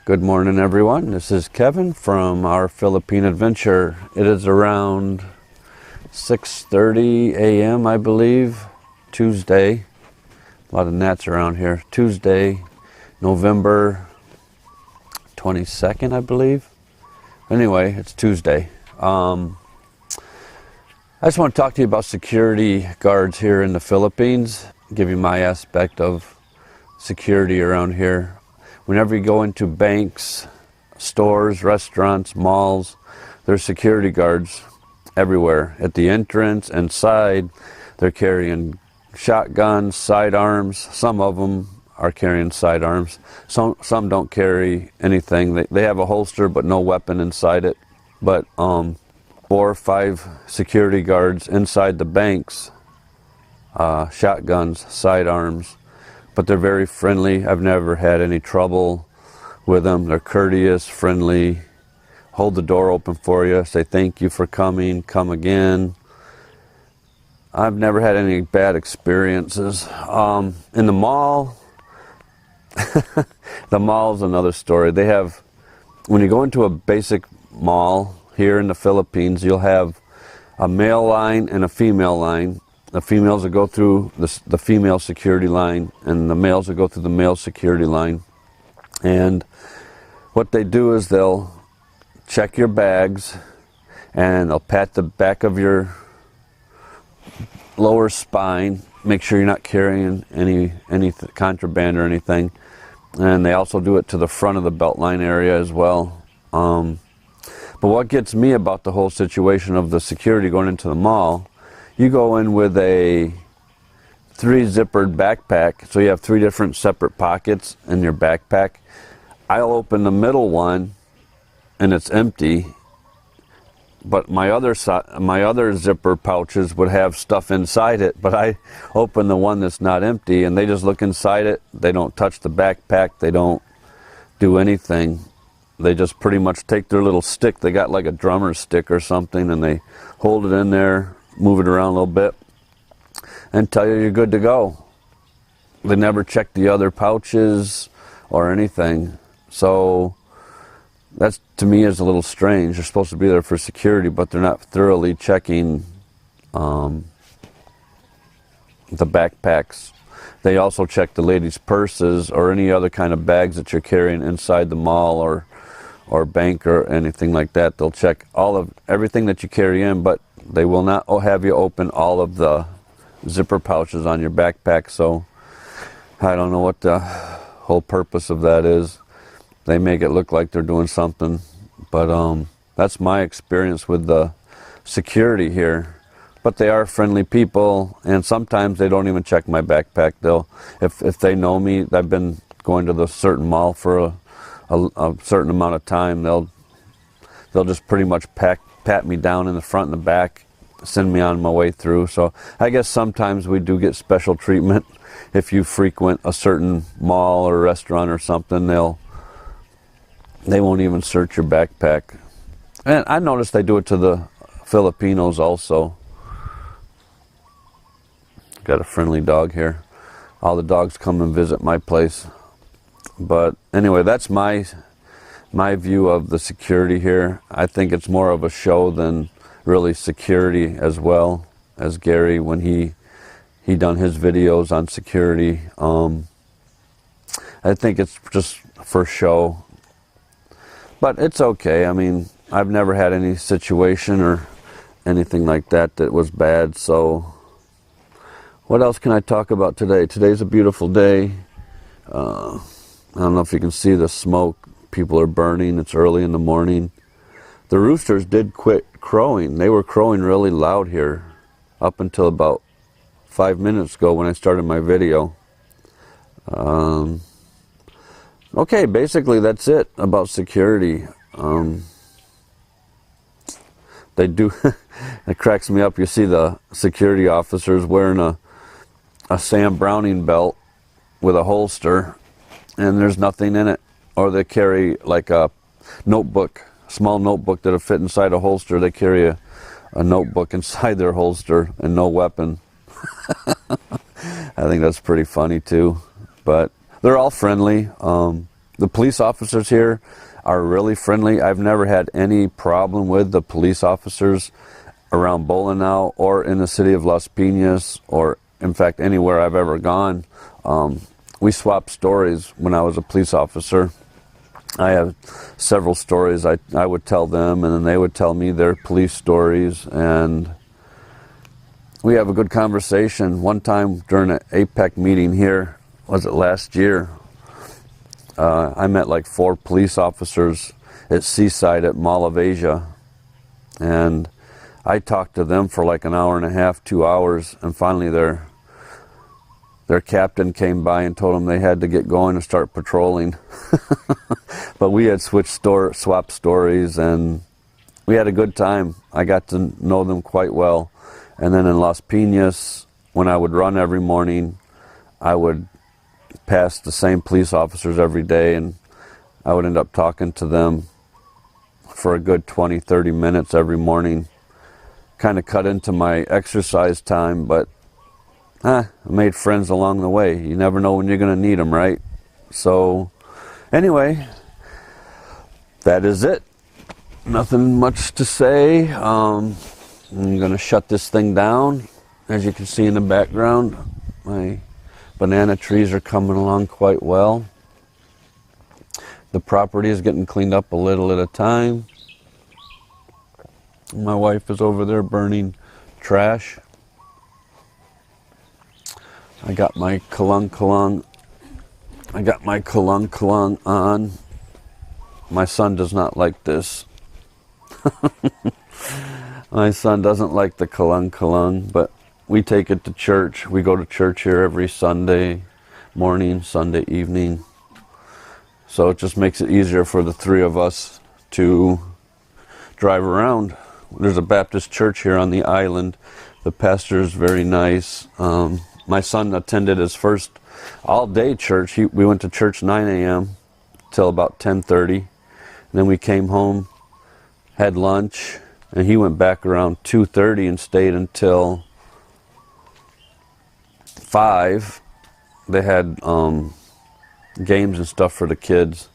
Good morning, everyone. This is Kevin from our Philippine adventure. It is around 6:30 a.m. I believe, Tuesday. A lot of gnats around here. Tuesday, November 22nd, I believe. Anyway, it's Tuesday. I just want to talk to you about security guards here in the Philippines. Give you my aspect of security around here. Whenever you go into banks, stores, restaurants, malls, there's security guards everywhere. At the entrance and side, they're carrying shotguns, sidearms. Some of them are carrying sidearms. Some don't carry anything. They have a holster but no weapon inside it. But 4 or 5 security guards inside the banks, shotguns, sidearms. But they're very friendly. I've never had any trouble with them. They're courteous, friendly, hold the door open for you, say thank you for coming, come again. I've never had any bad experiences. In the mall, the mall's another story. They have, when you go into a basic mall here in the Philippines, you'll have a male line and a female line. The females will go through the female security line, and the males will go through the male security line. And what they do is they'll check your bags, and they'll pat the back of your lower spine, make sure you're not carrying any contraband or anything. And they also do it to the front of the belt line area as well. But what gets me about the whole situation of the security going into the mall, you go in with a 3-zippered backpack, so you have 3 different separate pockets in your backpack. I'll open the middle one and it's empty, but my other zipper pouches would have stuff inside it, but I open the one that's not empty and they just look inside it. They don't touch the backpack, they don't do anything. They just pretty much take their little stick, they got like a drummer's stick or something, and they hold it in there, move it around a little bit, and tell you you're good to go. They never check the other pouches or anything. So that's, to me, is a little strange. They're supposed to be there for security, but they're not thoroughly checking the backpacks. They also check the ladies' purses or any other kind of bags that you're carrying inside the mall or bank or anything like that. They'll check everything that you carry in, but they will not have you open all of the zipper pouches on your backpack. So I don't know what the whole purpose of that is. They make it look like they're doing something, but that's my experience with the security here. But they are friendly people, and sometimes they don't even check my backpack. If they know me, I've been going to the certain mall for a certain amount of time, they'll just pretty much pat me down in the front and the back, send me on my way through. So I guess sometimes we do get special treatment. If you frequent a certain mall or restaurant or something, they won't even search your backpack. And I noticed they do it to the Filipinos also. Got a friendly dog here. All the dogs come and visit my place. But anyway, that's my view of the security here. I think it's more of a show than really security, as well as Gary when he done his videos on security. I think it's just for show, but it's okay. I mean, I've never had any situation or anything like that was bad. So what else can I talk about today? Today's a beautiful day. I don't know if you can see the smoke. People are burning. It's early in the morning. The roosters did quit crowing. They were crowing really loud here up until about 5 minutes ago when I started my video. Okay, basically that's it about security. They do, it cracks me up. You see the security officers wearing a Sam Browning belt with a holster, and there's nothing in it. Or they carry like a notebook, small notebook that'll fit inside a holster. They carry a notebook inside their holster and no weapon. I think that's pretty funny too. But they're all friendly. The police officers here are really friendly. I've never had any problem with the police officers around Bolinao or in the city of Las Piñas, or in fact anywhere I've ever gone. We swapped stories when I was a police officer. I have several stories I would tell them, and then they would tell me their police stories, and we have a good conversation. One time during an APEC meeting here, was it last year, I met like 4 police officers at Seaside at Mall of Asia, and I talked to them for like an hour and a half, 2 hours, and finally their captain came by and told them they had to get going and start patrolling. But we had swapped stories, and we had a good time. I got to know them quite well. And then in Las Piñas, when I would run every morning, I would pass the same police officers every day, and I would end up talking to them for a good 20-30 minutes every morning. Kind of cut into my exercise time, but I made friends along the way. You never know when you're going to need them, right? So anyway, that is it. Nothing much to say. I'm going to shut this thing down. As you can see in the background, my banana trees are coming along quite well. The property is getting cleaned up a little at a time. My wife is over there burning trash. I got my Kalung Kalung on. My son does not like this. My son doesn't like the Kalung Kalung, but we take it to church. We go to church here every Sunday morning, Sunday evening. So it just makes it easier for the 3 of us to drive around. There's a Baptist church here on the island. The pastor is very nice. My son attended his first all-day church. We went to church 9 a.m. till about 10:30. And then we came home, had lunch, and he went back around 2:30 and stayed until 5. They had games and stuff for the kids.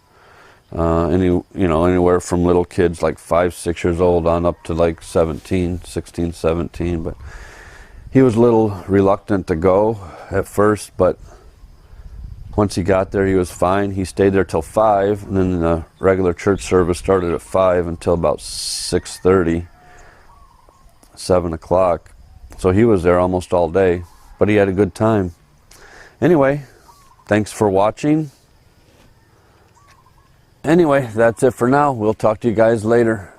Anywhere from little kids like 5, 6 years old on up to like 16, 17. But he was a little reluctant to go at first, but once he got there, he was fine. He stayed there till 5, and then the regular church service started at 5 until about 6:30, 7 o'clock. So he was there almost all day, but he had a good time. Anyway, thanks for watching. Anyway, that's it for now. We'll talk to you guys later.